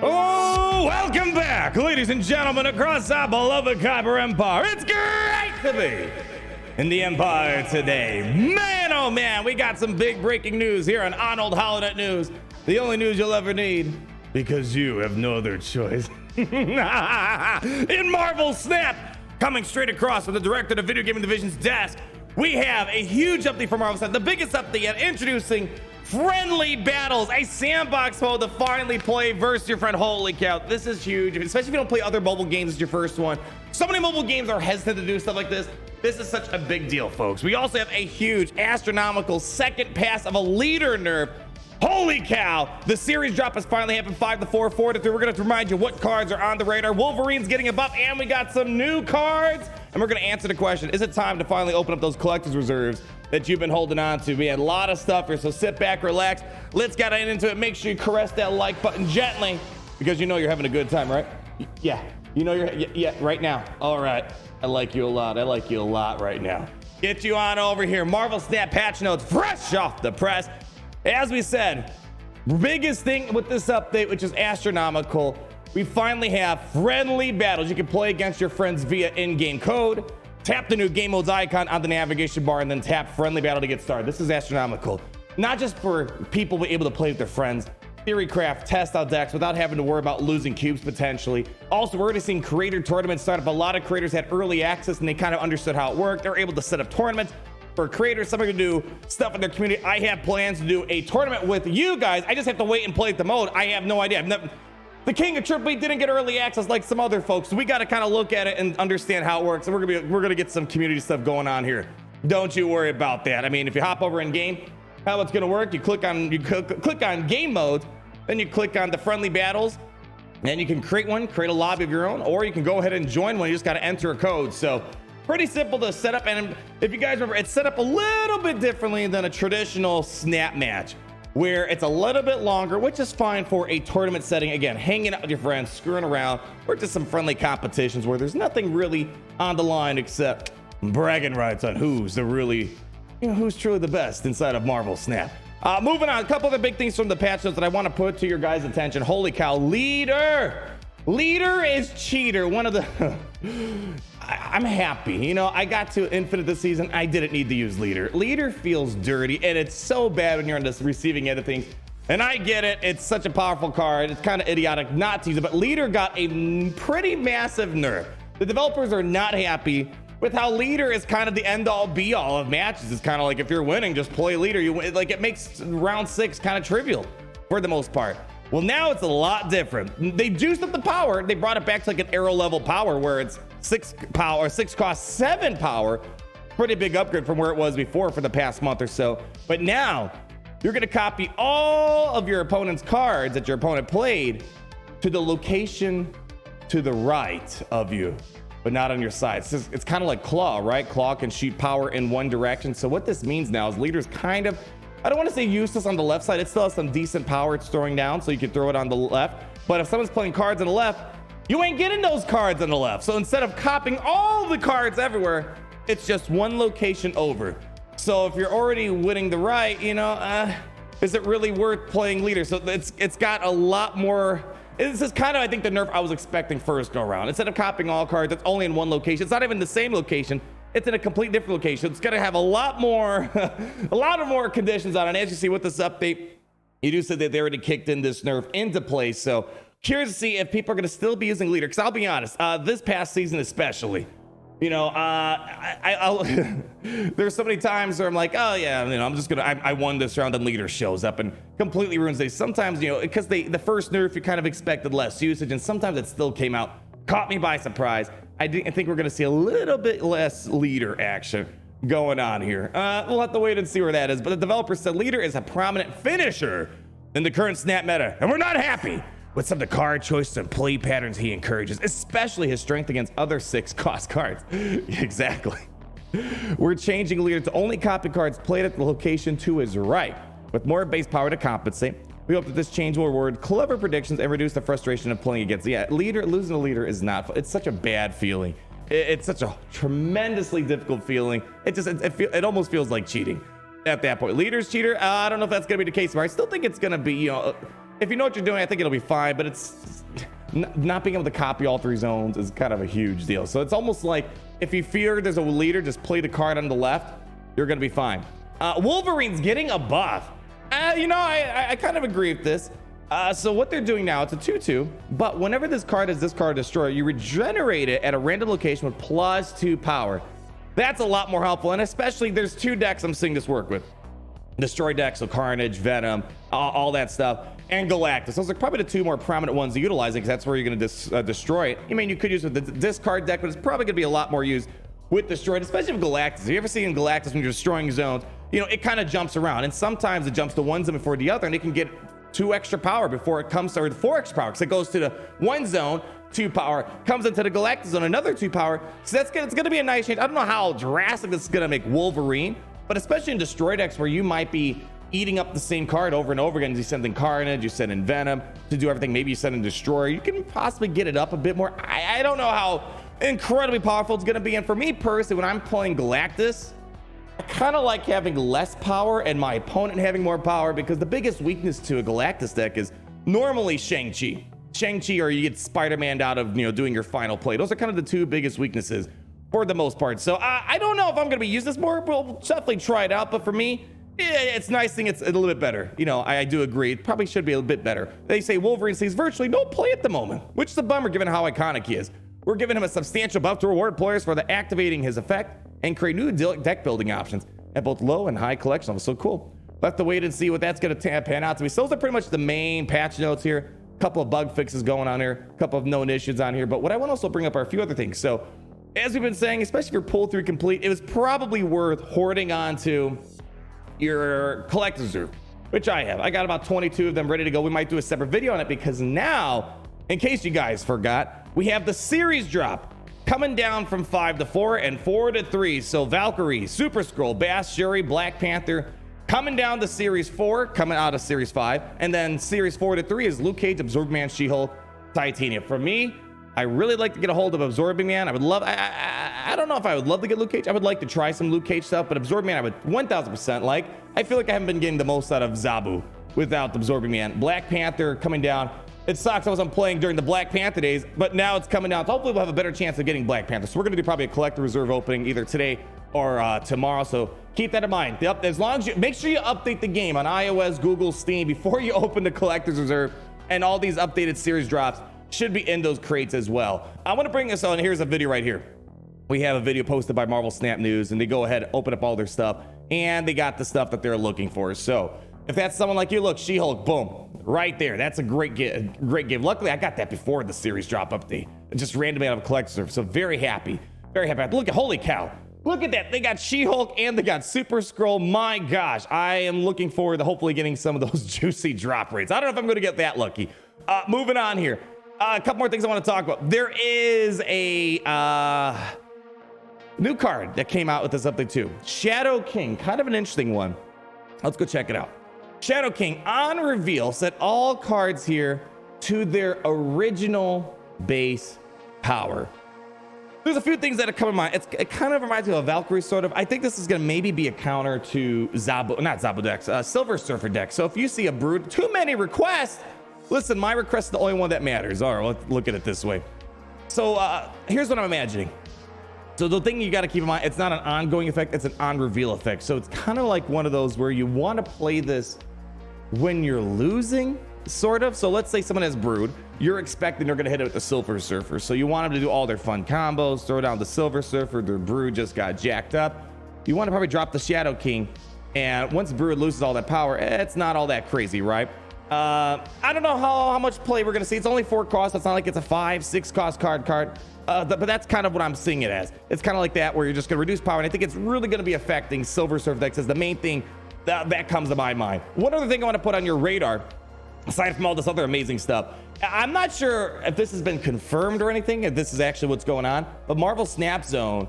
Oh, welcome back, ladies and gentlemen, across our beloved Kyber Empire. It's great to be in the Empire today. Man, oh man, we got some big breaking news here on Arnold Holonet News. The only news you'll ever need, because you have no other choice. In Marvel Snap, coming straight across from the director of Video Gaming Division's desk, we have a huge update from Marvel Snap, the biggest update yet, introducing Friendly Battles, a sandbox mode to finally play versus your friend. Holy cow, this is huge, especially if you don't play other mobile games as your first one. So many mobile games are hesitant to do stuff like this. This is such a big deal, folks. We also have a huge astronomical second pass of a leader nerf. Holy cow, the series drop has finally happened. 5 to 4, 4 to 3. We're going to remind you what cards are on the radar. Wolverine's getting a buff, and we got some new cards. And we're going to answer the question, is it time to finally open up those collector's reserves that you've been holding on to? We had a lot of stuff here, so sit back, relax. Let's get into it. Make sure you caress that like button gently, because you know you're having a good time, right? Yeah, you know yeah, right now. All right, I like you a lot. I like you a lot right now. Get you on over here. Marvel Snap patch notes fresh off the press. As we said, biggest thing with this update, which is astronomical, we finally have friendly battles. You can play against your friends via in-game code. Tap the new game modes icon on the navigation bar and then tap friendly battle to get started. This is astronomical. Not just for people to be able to play with theory friends, theorycraft, test out decks without having to worry about losing cubes potentially. Also, we're already seeing creator tournaments start up. A lot of creators had early access and they kind of understood how it worked. They're able to set up tournaments. For creators, some are gonna do stuff in their community. I have plans to do a tournament with you guys. I just have to wait and play the mode. I have no idea. The king of Triple E didn't get early access like some other folks, so we got to kind of look at it and understand how it works. And we're gonna get some community stuff going on here. Don't you worry about that. I mean, if you hop over in game, how it's gonna work? You click on game mode, then you click on the friendly battles, and you can create a lobby of your own, or you can go ahead and join one. You just got to enter a code. So pretty simple to set up, and if you guys remember, it's set up a little bit differently than a traditional snap match, where it's a little bit longer, which is fine for a tournament setting. Again, hanging out with your friends, screwing around, or just some friendly competitions where there's nothing really on the line except bragging rights on who's truly the best inside of Marvel Snap. Moving on, a couple of the big things from the patch notes that I want to put to your guys' attention. Holy cow, leader is cheater. One of the I'm happy. You know, I got to Infinite this season. I didn't need to use leader. Leader feels dirty, and it's so bad when you're on this receiving end of things. And I get it. It's such a powerful card. It's kind of idiotic not to use it, but leader got a pretty massive nerf. The developers are not happy with how leader is kind of the end-all be-all of matches. It's kind of like if you're winning, just play leader. You win. Like, it makes round 6 kind of trivial for the most part. Well, now it's a lot different. They juiced up the power. They brought it back to like an arrow level power where it's 6 power, 6 cost 7 power. Pretty big upgrade from where it was before for the past month or so. But now you're going to copy all of your opponent's cards that your opponent played to the location to the right of you, but not on your side. It's kind of like Claw, right? Claw can shoot power in one direction. So what this means now is leader's kind of, I don't want to say useless on the left side. It still has some decent power it's throwing down, so you can throw it on the left. But if someone's playing cards on the left, you ain't getting those cards on the left. So instead of copying all the cards everywhere, it's just one location over. So if you're already winning the right, is it really worth playing leader? So it's got a lot more. This is kind of, I think, the nerf I was expecting first go around. Instead of copying all cards, it's only in one location. It's not even the same location. It's in a complete different location. It's going to have a lot more conditions on it. As you see with this update, you do say that they already kicked in this nerf into place. So curious to see if people are going to still be using leader. Because I'll be honest, this past season especially, there's so many times where I'm like, oh yeah, I won this round, and leader shows up and completely ruins it. Sometimes, because the first nerf, you kind of expected less usage, and sometimes it still came out, caught me by surprise. I think we're going to see a little bit less leader action going on here. We'll have to wait and see where that is. But the developer said leader is a prominent finisher in the current snap meta, and we're not happy with some of the card choices and play patterns he encourages, especially his strength against other 6-cost cards. Exactly. We're changing leader to only copy cards played at the location to his right, with more base power to compensate. We hope that this change will reward clever predictions and reduce the frustration of playing against. Yeah, losing a leader is not, it's such a bad feeling. It's such a tremendously difficult feeling. It almost feels like cheating at that point. Leader's cheater, I don't know if that's gonna be the case, but I still think it's gonna be, If you know what you're doing, I think it'll be fine, but it's not being able to copy all 3 zones is kind of a huge deal. So it's almost like if you fear there's a leader, just play the card on the left, you're gonna be fine. Wolverine's getting a buff. You know, I kind of agree with this. So what they're doing now, it's a 2/2, but whenever this card is discarded or destroyed, you regenerate it at a random location with +2 power. That's a lot more helpful, and especially there's 2 decks I'm seeing this work with. Destroy decks, so Carnage, Venom, all that stuff, and Galactus. Those are probably the 2 more prominent ones to utilize because that's where you're going to destroy it. I mean, you could use it with the discard deck, but it's probably going to be a lot more used with Destroyed, especially with Galactus. If you ever see in Galactus when you're destroying zones, you know, it kind of jumps around, and sometimes it jumps to one zone before the other, and it can get 2 extra power before it comes to, or 4 extra power, because it goes to the 1 zone, 2 power, comes into the Galactus zone, another 2 power. So it's going to be a nice change. I don't know how drastic this is going to make Wolverine, but especially in Destroy decks where you might be eating up the same card over and over again. You send in Carnage, you send in Venom to do everything. Maybe you send in Destroyer. You can possibly get it up a bit more. I don't know how incredibly powerful it's going to be. And for me personally, when I'm playing Galactus, I kind of like having less power and my opponent having more power, because the biggest weakness to a Galactus deck is normally Shang-Chi. Shang-Chi, or you get Spider-Man out of, you know, doing your final play. Those are kind of the 2 biggest weaknesses for the most part. So I don't know if I'm going to be using this more. We'll definitely try it out. But for me, it's nice thing it's a little bit better. You know, I do agree. It probably should be a little bit better. They say Wolverine sees virtually no play at the moment, which is a bummer given how iconic he is. We're giving him a substantial buff to reward players for the activating his effect and create new deck building options at both low and high collection levels. So cool. We'll have to wait and see what that's going to pan out to be. So those are pretty much the main patch notes here. A couple of bug fixes going on here, a couple of known issues on here. But what I want to also bring up are a few other things. So as we've been saying, especially if you're pull through complete, it was probably worth hoarding onto your collector's reserve, which I have. I got about 22 of them ready to go. We might do a separate video on it because now, in case you guys forgot, we have the series drop coming down from 5 to 4 and 4 to 3. So Valkyrie, Super Skrull, Bass, Shuri, Black Panther coming down to series 4, coming out of series 5, and then series 4 to 3 is Luke Cage, Absorbing Man, She-Hulk, Titania. For me, I really like to get a hold of Absorbing Man. I would love, I don't know if I would love to get Luke Cage. I would like to try some Luke Cage stuff, but Absorbing Man I would 1000% like. I feel like I haven't been getting the most out of Zabu without Absorbing Man. Black Panther coming down. It sucks I wasn't playing during the Black Panther days, but now it's coming down. So hopefully we'll have a better chance of getting Black Panther. So we're going to do probably a collector reserve opening either today or tomorrow. So keep that in mind. As long as you make sure you update the game on iOS, Google, Steam before you open the collector's reserve, and all these updated series drops should be in those crates as well. I want to bring this on. Here's a video right here. We have a video posted by Marvel Snap News, and they go ahead, open up all their stuff, and they got the stuff that they're looking for. So if that's someone like you, look, She-Hulk, boom, right there. That's a great gift. Luckily, I got that before the series drop update. Just randomly out of a collector. So very happy. Very happy. Look at, holy cow. Look at that. They got She-Hulk and they got Super Skrull. My gosh. I am looking forward to hopefully getting some of those juicy drop rates. I don't know if I'm going to get that lucky. Moving on here. A couple more things I want to talk about. There is a new card that came out with this update too. Shadow King. Kind of an interesting one. Let's go check it out. Shadow King on reveal set all cards here to their original base power. There's a few things that have come in mind. It kind of reminds me of a Valkyrie sort of. I think this is going to maybe be a counter to Zabu decks, Silver Surfer deck. So if you see a Brood, too many requests. Listen, my request is the only one that matters. All right, let's look at it this way. So here's what I'm imagining. So the thing you got to keep in mind, it's not an ongoing effect, it's an on-reveal effect. So it's kind of like one of those where you want to play this when you're losing, sort of. So let's say someone has Brood. You're expecting they're going to hit it with the Silver Surfer. So you want them to do all their fun combos, throw down the Silver Surfer, their Brood just got jacked up. You want to probably drop the Shadow King. And once Brood loses all that power, it's not all that crazy, right? I don't know how much play we're going to see. It's only 4 costs. It's not like it's a 5-6 cost card. But that's kind of what I'm seeing it as. It's kind of like that where you're just going to reduce power. And I think it's really going to be affecting Silver Surfer decks as the main thing that comes to my mind. One other thing I want to put on your radar, aside from all this other amazing stuff, I'm not sure if this has been confirmed or anything, if this is actually what's going on, but Marvel Snap Zone,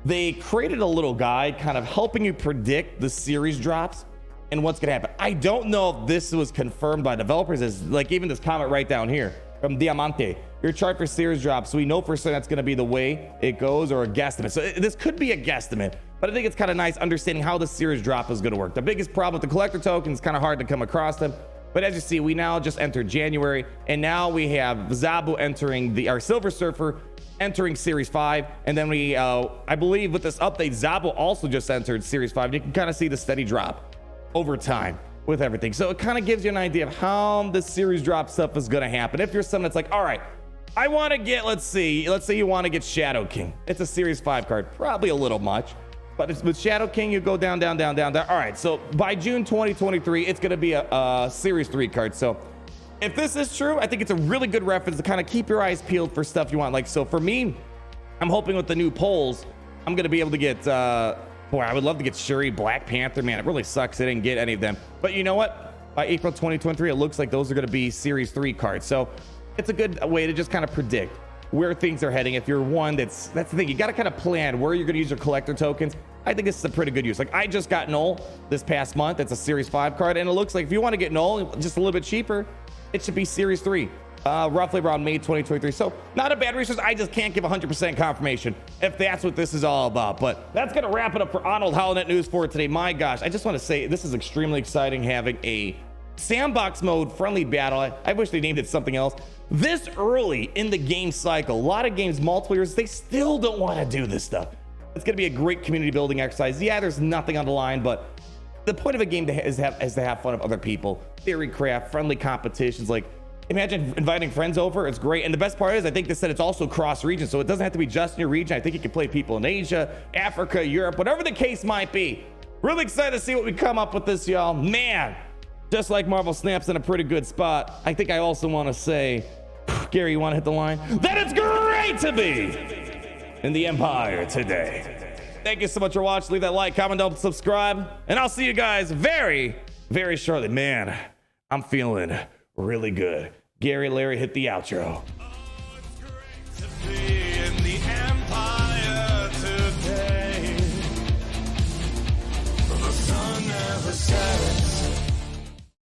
they created a little guide kind of helping you predict the series drops and what's going to happen. I don't know if this was confirmed by developers, as like even this comment right down here from Diamante, your chart for series drops. So we know for certain that's going to be the way it goes, or a guesstimate. So this could be a guesstimate, but I think it's kind of nice understanding how the series drop is going to work. The biggest problem with the collector token is kind of hard to come across them. But as you see, we now just entered January, and now we have Zabu entering our Silver Surfer entering Series 5, and then we I believe with this update, Zabu also just entered Series 5. You can kind of see the steady drop over time with everything. So it kind of gives you an idea of how the series drop stuff is going to happen. If you're someone that's like, all right, I want to get, let's say you want to get Shadow King. It's a Series 5 card, probably a little much, but with Shadow King, you go down. All right, so by June 2023, it's going to be a Series 3 card. So if this is true, I think it's a really good reference to kind of keep your eyes peeled for stuff you want. Like, so for me, I'm hoping with the new polls, I'm going to be able to get, boy, I would love to get Shuri, Black Panther. Man, it really sucks I didn't get any of them. But you know what? By April 2023, it looks like those are going to be Series 3 cards. So it's a good way to just kind of predict where things are heading. If you're one that's the thing, you got to kind of plan where you're going to use your collector tokens. I think this is a pretty good use. Like, I just got Null this past month. It's a Series 5 card, and it looks like if you want to get Null just a little bit cheaper, it should be Series 3, roughly around May 2023. So not a bad resource. I just can't give 100% confirmation if that's what this is all about. But that's going to wrap it up for Arnold HoloNet News for today. My gosh, I just want to say this is extremely exciting having a sandbox mode friendly battle. I wish they named it something else. This early in the game cycle, a lot of games, multiple years, they still don't want to do this stuff. It's going to be a great community building exercise. Yeah, there's nothing on the line, but the point of a game is to have fun with other people. Theory craft, friendly competitions. Like, imagine inviting friends over. It's great. And the best part is, I think they said it's also cross region, so it doesn't have to be just in your region. I think you can play people in Asia, Africa, Europe, whatever the case might be. Really excited to see what we come up with this, y'all. Man, just like Marvel Snap's in a pretty good spot. I think I also want to say, Gary, you want to hit the line? That it's great to be in the Empire today. Thank you so much for watching. Leave that like, comment, don't subscribe, and I'll see you guys very, very shortly. Man, I'm feeling really good. Gary, Larry, hit the outro. Oh, it's great to be in the Empire today. The sun never sets.